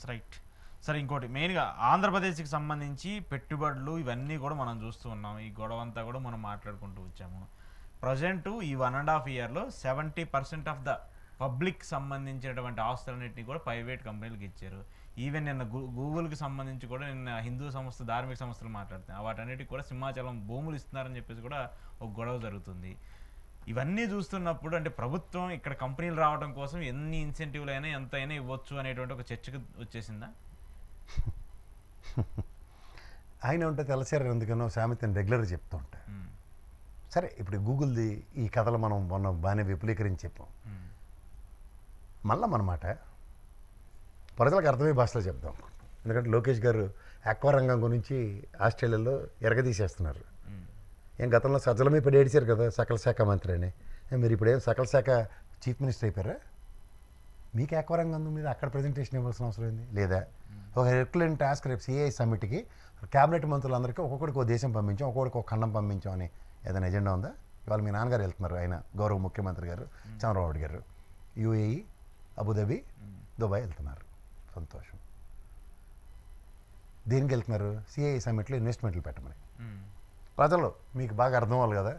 Right. సరే, ఇంకోటి మెయిన్గా ఆంధ్రప్రదేశ్కి సంబంధించి పెట్టుబడులు ఇవన్నీ కూడా మనం చూస్తూ ఉన్నాం. ఈ గొడవ అంతా కూడా మనం మాట్లాడుకుంటూ వచ్చాము. ప్రజెంట్ ఈ 1.5 ఇయర్లో 70% ఆఫ్ ద పబ్లిక్ సంబంధించినటువంటి ఆస్తులన్నింటినీ కూడా ప్రైవేట్ కంపెనీలకు ఇచ్చారు. ఈవెన్ నిన్న గూగుల్కి సంబంధించి కూడా నిన్న హిందూ సంస్థ, ధార్మిక సంస్థలు మాట్లాడుతున్నాయి. వాటన్నిటికి కూడా సింహాచలం భూములు ఇస్తున్నారని చెప్పేసి కూడా ఒక గొడవ జరుగుతుంది. ఇవన్నీ చూస్తున్నప్పుడు అంటే ప్రభుత్వం ఇక్కడ కంపెనీలు రావడం కోసం ఎన్ని ఇన్సెంటివ్లు అయినా ఎంత అయినా ఇవ్వచ్చు అనేటువంటి ఒక చర్చకు వచ్చేసిందా? ఆయన ఉంటే తెలసారు ఎందుకనో సామెతని రెగ్యులర్గా చెప్తూ ఉంటాయి. సరే, ఇప్పుడు గూగుల్ది ఈ కథలు మనం మొన్న బాగానే విపులీకరించి చెప్పాం. మళ్ళా మనమాట ప్రజలకు అర్థమయ్యే భాషలో చెప్దాం. ఎందుకంటే లోకేష్ గారు ఆక్వా రంగం గురించి ఆస్ట్రేలియాలో ఎరగదీసేస్తున్నారు. ఏం గతంలో సజ్జల మీద ఏడిచారు కదా సకల శాఖ మంత్రి అని. మీరు ఇప్పుడు ఏం సకల శాఖ చీఫ్ మినిస్టర్ అయిపోయారా? మీకు ఆక్వా రంగం మీద అక్కడ ప్రజెంటేషన్ ఇవ్వాల్సిన అవసరం ఏంది లేదా? ఒక హెర్క్యులెన్ టాస్క్ రేపు సిఐ సమ్మిట్కి క్యాబినెట్ మంత్రులందరికీ ఒక్కొక్కడికి ఒక దేశం పంపించాం, ఒక్కొక్కడికి ఒక ఖండం పంపించాం అని ఏదైనా ఎజెండా ఉందా? ఇవాళ మీ నాన్నగారు వెళ్తున్నారు, ఆయన గౌరవ ముఖ్యమంత్రి గారు చంద్రబాబు గారు యూఏఈ, అబుదాబి, దుబాయ్ వెళ్తున్నారు. సంతోషం. దేనికి వెళ్తున్నారు? సిఐ సమ్మిట్లో ఇన్వెస్ట్మెంట్లు పెట్టమని. ప్రజలు మీకు బాగా అర్థం అవ్వాలి కదా.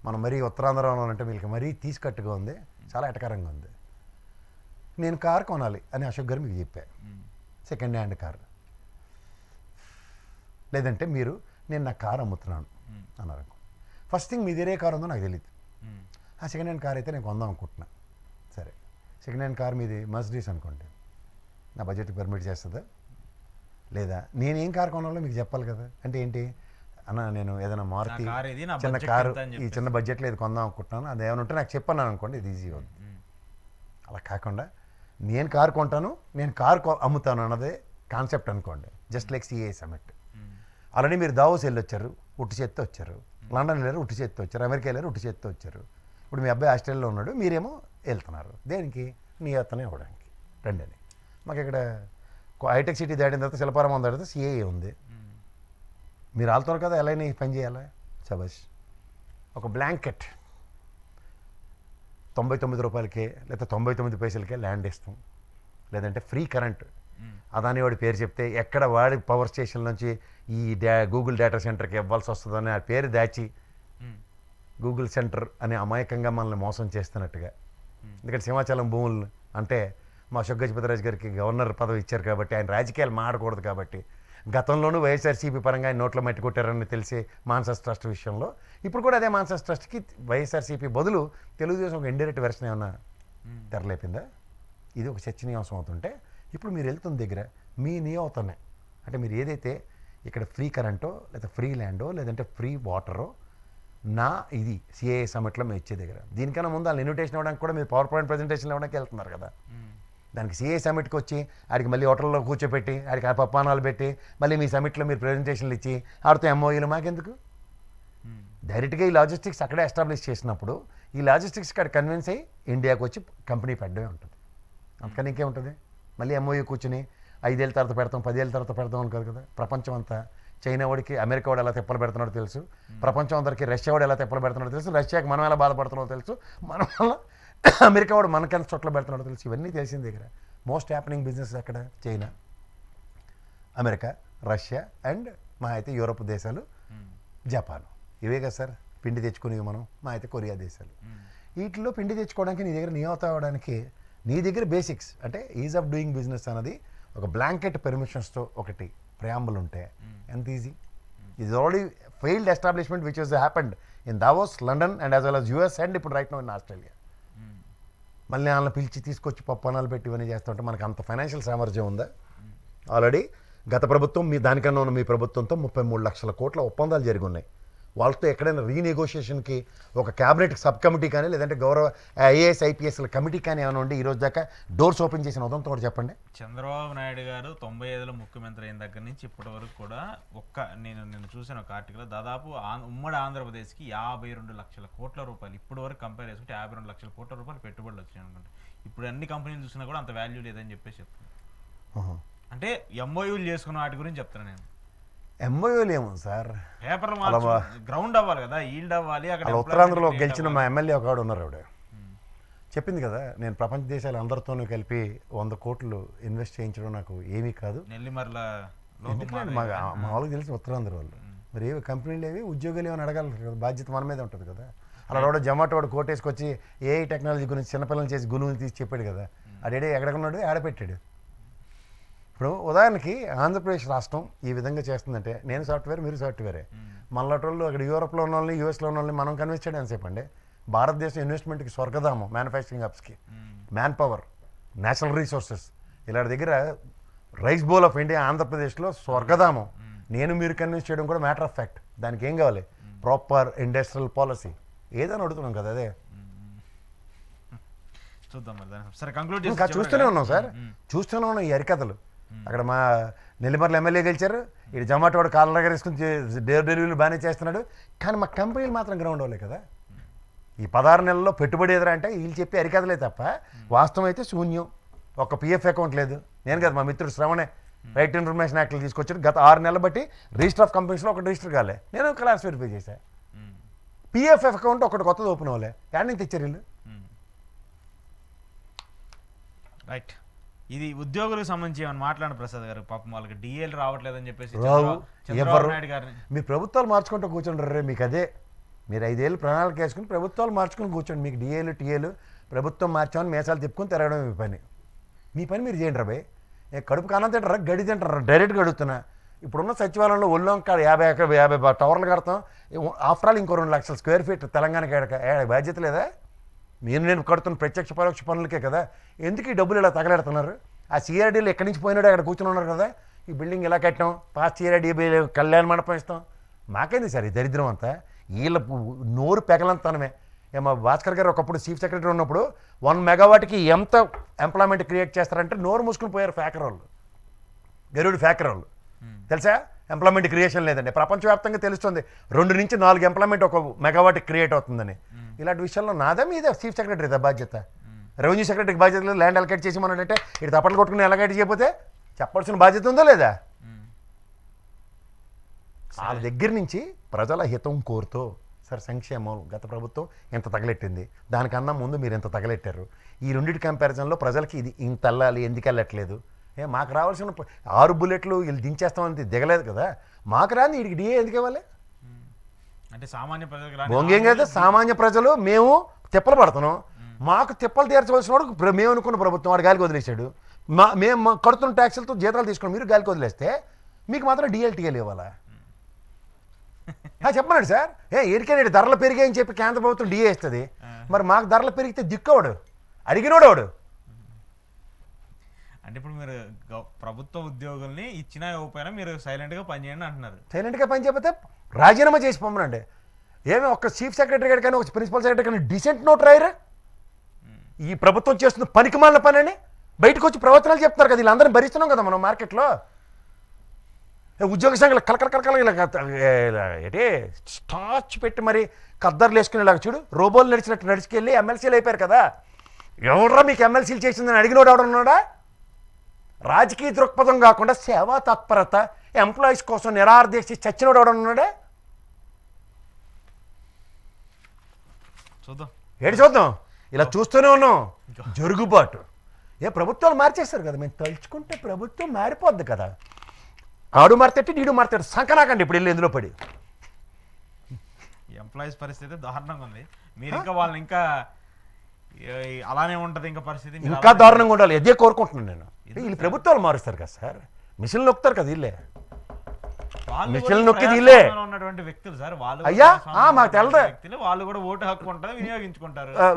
మనం మరీ ఉత్తరాంధ్రలో అంటే మీకు మరీ తీసుకట్టుగా ఉంది, చాలా ఎటకరంగా ఉంది. నేను కారు కొనాలి అని అశోక్ గారు మీకు చెప్పా, సెకండ్ హ్యాండ్ కారు. లేదంటే మీరు నేను నా కారు అమ్ముతున్నాను అన్నారు. ఫస్ట్ థింగ్ మీ దగ్గర ఏ కారు ఉందో నాకు తెలియదు. ఆ సెకండ్ హ్యాండ్ కార్ అయితే నేను కొందాం అనుకుంటున్నా. సరే, సెకండ్ హ్యాండ్ కార్ మీది మర్సిడీస్ అనుకోండి, నా బడ్జెట్కి పర్మిట్ చేస్తుందా? లేదా నేనేం కారు కొనాలో మీకు చెప్పాలి కదా. అంటే ఏంటి అన్న, నేను ఏదైనా మారుతి చిన్న కారు ఈ చిన్న బడ్జెట్లో ఇది కొందాం అనుకుంటున్నాను, అది ఏమైనా ఉంటే నాకు చెప్పన్నాను అనుకోండి, ఇది ఈజీ అవుతుంది. అలా కాకుండా నేను కారు కొంటాను, నేను కారు అమ్ముతాను అన్నదే కాన్సెప్ట్ అనుకోండి. Just like CI summit. Already మీరు దావోస్ వెళ్ళొచ్చారు, ఉట్టి చేత్తో వచ్చారు. లండన్ వెళ్ళారు, ఉట్టి చేత్తో వచ్చారు. అమెరికా వెళ్ళారు, ఉట్టి చేత్తో వచ్చారు. ఇప్పుడు మీ అబ్బాయి ఆస్ట్రేలియాలో ఉన్నాడు, మీరేమో వెళ్తున్నారు. దేనికి? నీ అతనే ఇవ్వడానికి రండి అని. మాకు ఇక్కడ హైటెక్ సిటీ దాటిన తర్వాత శిల్పారామం దాటితే సిఐ ఉంది. మీరు ఆలుతారు కదా, ఎలా అయినా పని చేయాలా? సబాష్. ఒక బ్లాంకెట్ 99 రూపాయలకే లేదా 99 పైసలకే ల్యాండ్ ఇస్తాం. లేదంటే ఫ్రీ కరెంట్. అదాని వాడి పేరు చెప్తే ఎక్కడ వాడి పవర్ స్టేషన్ నుంచి ఈ గూగుల్ డేటా సెంటర్కి ఇవ్వాల్సి వస్తుందని ఆ పేరు దాచి గూగుల్ సెంటర్ అని అమాయకంగా మనల్ని మోసం చేస్తున్నట్టుగా. ఎందుకంటే సింహాచలం భూములు అంటే మా గజపతిరాజు గారికి గవర్నర్ పదవి ఇచ్చారు కాబట్టి, ఆయన రాజకీయాలు మాడకూడదు కాబట్టి, గతంలోనూ వైఎస్ఆర్సీపీ పరంగా ఆయన నోట్లో మట్టి కొట్టారని తెలిసి మాన్సస్ ట్రస్ట్ విషయంలో ఇప్పుడు కూడా అదే మాన్సస్ ట్రస్ట్కి వైఎస్ఆర్సీపీ బదులు తెలుగుదేశం ఒక ఇండైరెక్ట్ వెర్షన్ ఏమన్నా తెరలేపిందా? ఇది ఒక చర్చనీయాంశం అవుతుంటే ఇప్పుడు మీరు వెళ్తున్న దగ్గర మీ నియోతనే అంటే మీరు ఏదైతే ఇక్కడ ఫ్రీ కరెంటో లేదా ఫ్రీ ల్యాండో లేదంటే ఫ్రీ వాటరో నా ఇది సిఐఏ సమిట్లో మేము ఇచ్చే దగ్గర దీనికన్నా ముందు వాళ్ళు ఇన్విటేషన్ ఇవ్వడానికి కూడా మీరు పవర్ పాయింట్ ప్రజెంటేషన్ ఇవ్వడానికి వెళ్తున్నారు కదా. దానికి సిఐఏ సమిట్కి వచ్చి ఆడికి మళ్ళీ హోటల్లో కూర్చోపెట్టి ఆడికి ఆ పప్పానాలు పెట్టి మళ్ళీ మీ సమిట్లో మీరు ప్రజెంటేషన్లు ఇచ్చి ఆడితో ఎంఓఈలు మాకెందుకు? డైరెక్ట్గా ఈ లాజిస్టిక్స్ అక్కడే ఎస్టాబ్లిష్ చేసినప్పుడు ఈ లాజిస్టిక్స్ అక్కడ కన్విన్స్ అయ్యి ఇండియాకి వచ్చి కంపెనీ పెట్టడమే ఉంటుంది. అందుకని ఇంకేముంటుంది? మళ్ళీ ఎంఓయూ కూర్చుని 5 ఏళ్ళ తర్వాత పెడతాం 10 ఏళ్ళ తర్వాత పెడతాం అనుకోదు కదా. ప్రపంచం అంతా చైనా వాడికి అమెరికా వాడు ఎలా తెప్పలు పెడుతున్నాడో తెలుసు, ప్రపంచం అందరికీ రష్యా వాడు ఎలా తెప్పలు పెడుతున్నాడో తెలుసు, రష్యాకి మనం ఎలా బాధపడుతున్నాడో తెలుసు, మన వల్ల అమెరికా వాడు మనకెంత చోట్ల పెడుతున్నాడో తెలుసు. ఇవన్నీ తెలిసిన దగ్గర మోస్ట్ హ్యాపెనింగ్ బిజినెస్ ఎక్కడ? చైనా, అమెరికా, రష్యా అండ్ మా అయితే యూరోప్ దేశాలు, జపాన్. ఇవే కదా సార్ పిండి తెచ్చుకునేవి మనం. మా అయితే కొరియా దేశాలు. వీటిలో పిండి తెచ్చుకోవడానికి నీ దగ్గర నియోత అవ్వడానికి నీ దగ్గర బేసిక్స్ అంటే ఈజ్ ఆఫ్ డూయింగ్ బిజినెస్ అన్నది ఒక బ్లాంకెట్ పెర్మిషన్స్తో ఒకటి ప్రియాంబుల్ ఉంటే ఎంత ఈజీ. ఇది already failed establishment which has happened in Davos, London and as well as US and ఇప్పుడు రైట్ నౌ ఇన్ ఆస్ట్రేలియా. మళ్ళీ వాళ్ళని పిలిచి తీసుకొచ్చి పప్పనాలు పెట్టి ఇవన్నీ చేస్తుంటే మనకు అంత ఫైనాన్షియల్ సామర్థ్యం ఉందా? ఆల్రెడీ గత ప్రభుత్వం మీ దానికన్నా ఉన్న మీ ప్రభుత్వంతో 33 లక్షల కోట్ల ఒప్పందాలు జరిగి ఉన్నాయి. వాళ్ళతో ఎక్కడైనా రీనెగోషియేషన్కి ఒక క్యాబినెట్ సబ్ కమిటీ కానీ లేదంటే గౌరవ ఐఏఎస్ ఐపీఎస్ల కమిటీ కానీ ఏమైనా ఉండి ఈరోజు దాకా డోర్స్ ఓపెన్ చేసిన ఉదంతో కూడా చెప్పండి. చంద్రబాబు నాయుడు గారు 95లో ముఖ్యమంత్రి అయిన దగ్గర నుంచి ఇప్పటి వరకు కూడా నేను చూసిన ఒక ఆర్టికల్ దాదాపు ఉమ్మడి ఆంధ్రప్రదేశ్కి 52 లక్షల కోట్ల రూపాయలు ఇప్పటి వరకు కంపేర్ చేసుకుంటే 52 లక్షల కోట్ల రూపాయలు పెట్టుబడులు వచ్చినాయి అనుకుంటే. ఇప్పుడు అన్ని కంపెనీలు చూసినా కూడా అంత వాల్యూ లేదని చెప్పేసి చెప్తున్నాను. అంటే ఎంఓయూలు చేసుకున్న వాటి గురించి చెప్తాను నేను. ఎంఓయూలు ఏమో సార్, పేపర్లు గ్రౌండ్ అవ్వాలి కదా, ఈల్డ్ అవ్వాలి. అక్కడ ఉత్తరాంధ్రలో గెలిచిన మా ఎమ్మెల్యే ఒకడు ఉన్నారు, ఆవిడ చెప్పింది కదా, నేను ప్రపంచ దేశాలు అందరితోనూ కలిపి 100 కోట్లు ఇన్వెస్ట్ చేయించడం నాకు ఏమీ కాదు. నెల్లిమర్ల ఎందుకంటే మా వాళ్ళకి తెలిసి ఉత్తరాంధ్ర వాళ్ళు మరి ఏ కంపెనీలు ఏవి ఉద్యోగాలు ఏమైనా అడగాలి కదా, బాధ్యత మన మీద ఉంటుంది కదా. అలా వాడు జొమాటో వాడు కోటేసుకొచ్చి ఏఐ టెక్నాలజీ గురించి చిన్నపిల్లలు చేసి గురువుని తీసి చెప్పాడు కదా, అడేడే ఎక్కడకున్నాడు ఆడపెట్టాడు. ఇప్పుడు ఉదాహరణకి ఆంధ్రప్రదేశ్ రాష్ట్రం ఈ విధంగా చేస్తుందంటే నేను సాఫ్ట్వేర్ మీరు సాఫ్ట్వేరే, మనలాంటి వాళ్ళు అక్కడ యూరోప్లో ఉన్న వాళ్ళని యూఎస్లో ఉన్న వాళ్ళని మనం కన్విన్స్ చేయడం ఎంతసేపు అండి. భారతదేశం ఇన్వెస్ట్మెంట్కి స్వర్గధామం, మ్యానుఫ్యాక్చరింగ్ హబ్స్కి, మ్యాన్ పవర్, నేషనల్ రీసోర్సెస్ ఇలాంటి దగ్గర రైస్ బౌల్ ఆఫ్ ఇండియా ఆంధ్రప్రదేశ్లో స్వర్గధామం. నేను మీరు కన్విన్స్ చేయడం కూడా మ్యాటర్ ఆఫ్ ఫ్యాక్ట్. దానికి ఏం కావాలి? ప్రాపర్ ఇండస్ట్రియల్ పాలసీ ఏదని అడుగుతున్నాం కదా. అదే చూద్దాం మరి సరే కంక్లూడ్ ఇంకా చూస్తూనే ఉన్నాం సార్, చూస్తూనే ఉన్నాం ఈ అరికథలు. అక్కడ మా నెల్లిమర్ల ఎమ్మెల్యే గెలిచారు, ఇటు జొమాటో వాడు కాళ్ళ దగ్గర వేసుకుని డెలివరీలు బాగానే చేస్తున్నాడు, కానీ మా కంపెనీలు మాత్రం గ్రౌండ్ అవ్వలే కదా. ఈ 16 నెలల్లో పెట్టుబడి ఎదురా అంటే వీళ్ళు చెప్పి అరికథలే తప్ప వాస్తవం అయితే శూన్యం. ఒక పిఎఫ్ అకౌంట్ లేదు. నేను కదా మా మిత్రుడు శ్రవణే రైట్ ఇన్ఫర్మేషన్ యాక్ట్లు తీసుకొచ్చాడు. గత 6 నెలలు బట్టి రిజిస్టర్ ఆఫ్ కంపెనీస్లో ఒక రిజిస్టర్ కాలే, నేను క్లాస్ వెరిఫై చేశాను. పిఎఫ్ అకౌంట్ ఒకటి కొత్తది ఓపెన్ అవ్వలే, యాడ్ నుంచి తెచ్చారు వీళ్ళు. రైట్, ఇది ఉద్యోగులకు సంబంధించి ఏమైనా మాట్లాడండి ప్రసాద్ గారు. పాపం వాళ్ళకి డిఏలు రావట్లేదని చెప్పేసి రావు చంద్రబాబు నాయుడు గారిని మీ ప్రభుత్వాలు మార్చుకుంటూ కూర్చోండి. మీకు అదే మీరు 5 ఏళ్ళు ప్రణాళిక వేసుకుని ప్రభుత్వాలు మార్చుకుని కూర్చోండి. మీకు డిఏలు టీఏలు ప్రభుత్వం మార్చామని మేసాలు తిప్పుకొని తిరగడం మీ పని మీరు చేయండి. రాబాయ్ కడుపుకి అన్నం తింటారా, గడి తింటారా? డైరెక్ట్గా అడుగుతున్నా. ఇప్పుడున్న సచివాలయంలో ఒళ్ళొంక 50 టవర్లు కడతాం. ఆఫ్టర్ ఆల్ ఇంకో 2 లక్షల స్క్వేర్ ఫీట్ తెలంగాణకి బాధ్యత లేదా? నేను కడుతున్న ప్రత్యక్ష పరోక్ష పనులకే కదా. ఎందుకు ఈ డబ్బులు ఇలా తగలెడుతున్నారు? ఆ సిఆర్డీలు ఎక్కడి నుంచి పోయినాడు అక్కడ కూర్చొని ఉన్నారు కదా. ఈ బిల్డింగ్ ఇలా కట్టాం, పాస్ సిఆర్డీ కళ్యాణ మండపం ఇస్తాం. మాకేంది సార్ ఈ దరిద్రం అంతా? వీళ్ళ నోరు పెగలంతనమే. ఏమో భాస్కర్ గారు ఒకప్పుడు చీఫ్ సెక్రటరీ ఉన్నప్పుడు 1 మెగావాట్కి ఎంత ఎంప్లాయ్మెంట్ క్రియేట్ చేస్తారంటే నోరు మూసుకుని పోయారు ఫ్యాకర్ వాళ్ళు, గరుడు ఫ్యాకర్ వాళ్ళు. తెలుసా? ఎంప్లాయ్మెంట్ క్రియేషన్ లేదండి. ప్రపంచవ్యాప్తంగా తెలుస్తుంది 2 నుంచి 4 ఎంప్లాయ్మెంట్ 1 మెగావాట్కి క్రియేట్ అవుతుందని. ఇలాంటి విషయాల్లో నాదే మీద చీఫ్ సెక్రటరీదా బాధ్యత? రెవెన్యూ సెక్రటరీకి బాధ్యత లేదు. ల్యాండ్ అలకేట్ చేసి మనడంటే ఇటు తప్పట్లు కొట్టుకుని అలకేట్ చేయకపోతే చెప్పాల్సిన బాధ్యత ఉందా లేదా? వాళ్ళ దగ్గర నుంచి ప్రజల హితం కోరుతూ సార్ సంక్షేమం గత ప్రభుత్వం ఎంత తగలెట్టింది, దానికన్నా ముందు మీరు ఎంత తగలెట్టారు, ఈ రెండింటి కంపారిజన్లో ప్రజలకి ఇది ఇంత వెళ్ళాలి, ఎందుకు వెళ్ళట్లేదు? మాకు రావాల్సిన 6 బుల్లెట్లు వీళ్ళు దించేస్తామని దిగలేదు కదా. మాకు రాని వీడికి డిఏ ఎందుకు ఇవ్వాలి? అంటే సామాన్య ప్రజలకు బొంగేం కదా. సామాన్య ప్రజలు మేము తిప్పలు పడుతున్నాం, మాకు తిప్పలు తీర్చవలసిన వాడు మేము అనుకున్న ప్రభుత్వం వాడు గాలికి వదిలేశాడు. మేము కడుతున్న ట్యాక్సులతో జీతాలు తీసుకుని మీరు గాలికి వదిలేస్తే మీకు మాత్రం డిఎల్టీఎల్ ఇవ్వాలా? చెప్పన్నాడు సార్. ఎరికైనా ధరలు పెరిగాయని చెప్పి కేంద్ర ప్రభుత్వం డిఏ ఇస్తుంది, మరి మాకు ధరలు పెరిగితే దిక్కువాడు అడిగినోడు వాడు. అంటే ఇప్పుడు మీరు ప్రభుత్వ ఉద్యోగుల్ని ఇచ్చినా ఇవ్వకపోయినా మీరు సైలెంట్గా పనిచేయండి అంటున్నారు. సైలెంట్గా పని చేయకపోతే రాజీనామా చేసి పొమ్మనండి. ఏమి ఒక చీఫ్ సెక్రటరీ గారు కానీ ఒక ప్రిన్సిపల్ సెక్రటరీ కానీ డిసెంట్ నోట్ రాయరా? ఈ ప్రభుత్వం చేస్తున్న పనికిమాలిన పని అని బయటకు వచ్చి ప్రవర్తనలు చెప్తున్నారు కదా. వీళ్ళందరినీ భరిస్తున్నాం కదా మనం మార్కెట్లో. ఉద్యోగ సంఘాలు కలకల ఇలా ఏంటి స్టార్చ్ పెట్టి మరి కద్దర్లు వేసుకునేలాగా చూడు, రోబోలు నడిచినట్టు నడిచికెళ్ళి ఎమ్మెల్సీలు అయిపోయారు కదా. ఎవడరా మీకు ఎమ్మెల్సీలు చేసిందని అడిగినోడు ఎవడన్నాడా? రాజకీయ దృక్పథం కాకుండా సేవా తత్పరత, ఎంప్లాయీస్ కోసం నిరాదీక్షి చచ్చినోడు ఎవడన్నాడే? చూద్దాం, చూద్దాం. ఇలా చూస్తూనే ఉన్నాం జరుగుబాటు. ప్రభుత్వాలు మార్చేస్తారు కదా. మేము తలుచుకుంటే ప్రభుత్వం మారిపోద్ది కదా. ఆడు మారితేట్టి నీడు మారితాడు సంకనాకండి ఇప్పుడు వెళ్ళి ఎందులో పడి. ఎంప్లాయీస్ పరిస్థితి దారుణంగా ఉంది. మీరు ఇంకా వాళ్ళని ఇంకా అలానే ఉంటుంది ఇంకా పరిస్థితి ఇంకా దారుణంగా ఉండాలి. అదే కోరుకుంటున్నాను నేను. వీళ్ళు ప్రభుత్వాలు మారుస్తారు కదా సార్, మిషన్లు నొక్కుతారు కదా వీళ్ళే. మిషన్లు నొక్కేది వీళ్ళే ఉన్నటువంటి వ్యక్తులు సార్. వాళ్ళు అయ్యా మాకు తెలదు. వ్యక్తులు వాళ్ళు కూడా ఓటు హక్కు ఉంటుంది,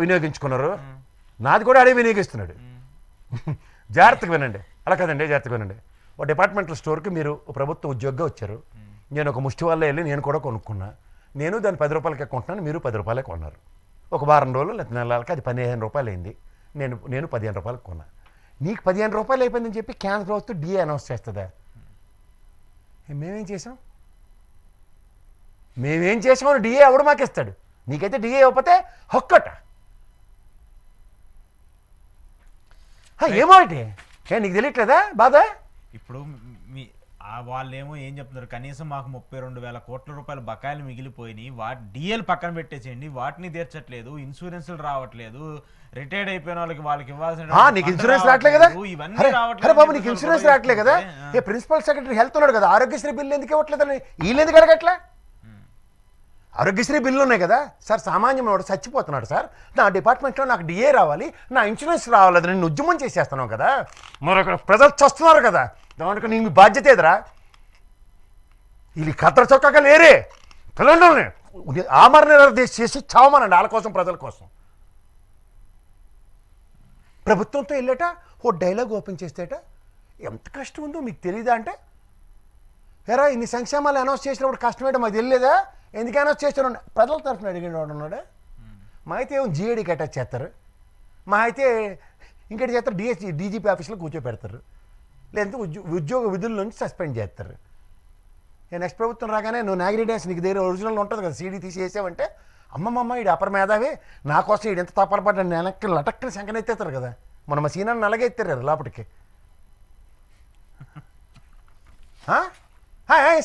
వినియోగించుకున్నారు. నాది కూడా అడే వినియోగిస్తున్నాడు. జాగ్రత్తగా వినండి. అలా కదండి, జాగ్రత్తగా వినండి. ఒక డిపార్ట్మెంటల్ స్టోర్కి మీరు ప్రభుత్వ ఉద్యోగిగా వచ్చారు. నేను ఒక ముష్టి వల్ల వెళ్ళి నేను కూడా కొనుక్కున్నా. నేను దాన్ని 10 రూపాయలకే కొంటున్నాను, మీరు 10 రూపాయలే కొన్నారు. ఒక వారం రోజులు లేదా నెలలకి అది 15 రూపాయలు అయింది. నేను 15 రూపాయలకు కొన్నా. నీకు 15 రూపాయలు అయిపోయిందని చెప్పి కేంద్ర ప్రభుత్వం డిఏ అనౌన్స్ చేస్తుందా? మేమేం చేసామని డిఏ ఎవడు మాకు ఇస్తాడు? నీకైతే డిఏ ఇవ్వకపోతే హొక్కట. ఏమో నీకు తెలియట్లేదా బాధ? ఇప్పుడు మీ వాళ్ళేమో ఏం చెప్తున్నారు, కనీసం మాకు 32,000 కోట్ల రూపాయల బకాయిలు మిగిలిపోయినాయి, వాటి డిఎల్ పక్కన పెట్టేసేయండి, వాటిని తీర్చట్లేదు, ఇన్సూరెన్స్లు రావట్లేదు, రిటైర్డ్ అయిపోయిన వాళ్ళకి ఇవ్వాల్సిన నీకు ఇన్సూరెన్స్ రావట్లే కదా, ఇవన్నీ అరే రావట్లేదు బాబు నీకు ఇన్సూరెన్స్ రావట్లే కదా, ఏ ప్రిన్సిపల్ సెక్రటరీ హెల్త్ ఉన్నాడు కదా, ఆరోగ్యశ్రీ బిల్లు ఎందుకు ఇవ్వట్లేదని వీళ్ళు ఎందుకు అడగట్లే? ఆరోగ్యశ్రీ బిల్లు ఉన్నాయి కదా సార్, సామాన్యం వాడు చచ్చిపోతున్నాడు సార్, నా డిపార్ట్మెంట్లో నాకు డిఏ రావాలి, నా ఇన్సూరెన్స్ రావాలి, నేను ఉద్యమం చేసేస్తున్నావు కదా, మరి అక్కడ ప్రజలు చస్తున్నారు కదా, దానికి నీ బాధ్యత ఏదిరా? వీళ్ళు కత్తర చొక్కాగా లేరే పిల్లల్ని ఆమరణ చేసి చావమనండి వాళ్ళ కోసం, ప్రజల కోసం. ప్రభుత్వంతో వెళ్ళేట ఓ డైలాగ్ ఓపెన్ చేస్తేట ఎంత కష్టం ఉందో మీకు తెలియదా అంటే, ఎరా ఇన్ని సంక్షేమాలు అనౌన్స్ చేసినప్పుడు కష్టమేటో మాకు తెలియలేదా, ఎందుకు అనౌన్స్ చేస్తాను ప్రజల తరఫున అడిగిన వాడు ఉన్నాడు. మా అయితే ఏమో జిఏడికి అటాచ్ చేస్తారు, మా అయితే ఇంకటి చేస్తారు డీజీపీ ఆఫీస్లో కూర్చోపెడతారు, లేదంటే ఉద్యోగ విధుల నుంచి సస్పెండ్ చేస్తారు. నెక్స్ట్ ప్రభుత్వం రాగానే నువ్వు నాగిరి డ్యాన్స్ నీకు దగ్గర ఒరిజినల్ ఉంటుంది కదా, సీడీ తీసి వేసావంటే అమ్మమ్మ ఈడు అపర మేధావి, నా కోసం ఈడు ఎంత తప్పలపడ్డాడు వెనక్కి లటక్కని శంకనెత్తేస్తారు కదా, మన మా సీనాన్ని అలాగెత్తారు కదా లోపలికి.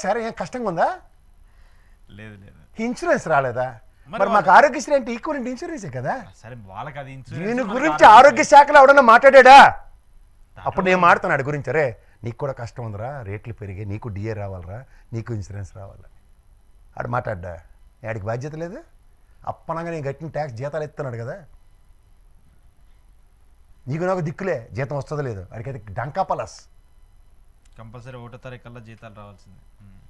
సరే ఏం కష్టంగా ఉందా? లేదు లేదు, ఇన్సూరెన్స్ రాలేదా? మరి మాకు ఆరోగ్యశ్రీ అంటే ఈక్వల్ ఇన్సూరెన్సే కదా. సరే వాళ్ళకి అది దీని గురించి ఆరోగ్య శాఖలో ఎవడన్నా మాట్లాడా? అప్పుడు నేను మాడుతున్నాడు గురించి, అరే నీకు కూడా కష్టం ఉందిరా, రేట్లు పెరిగాయి, నీకు డిఏ రావాలరా, నీకు ఇన్సూరెన్స్ రావాలని ఆడు మాట్లాడ్డా? ఆడికి బాధ్యత లేదు, అప్పనంగా నేను కట్టిన ట్యాక్స్ జీతాలు ఎత్తున్నాడు కదా, నీకు నాకు దిక్కులే, జీతం వస్తుందో లేదు, వాడికి అది డంకా పలస్. కంపల్సరీ 1వ తారీఖు కల్లా జీతాలు రావాల్సిందే.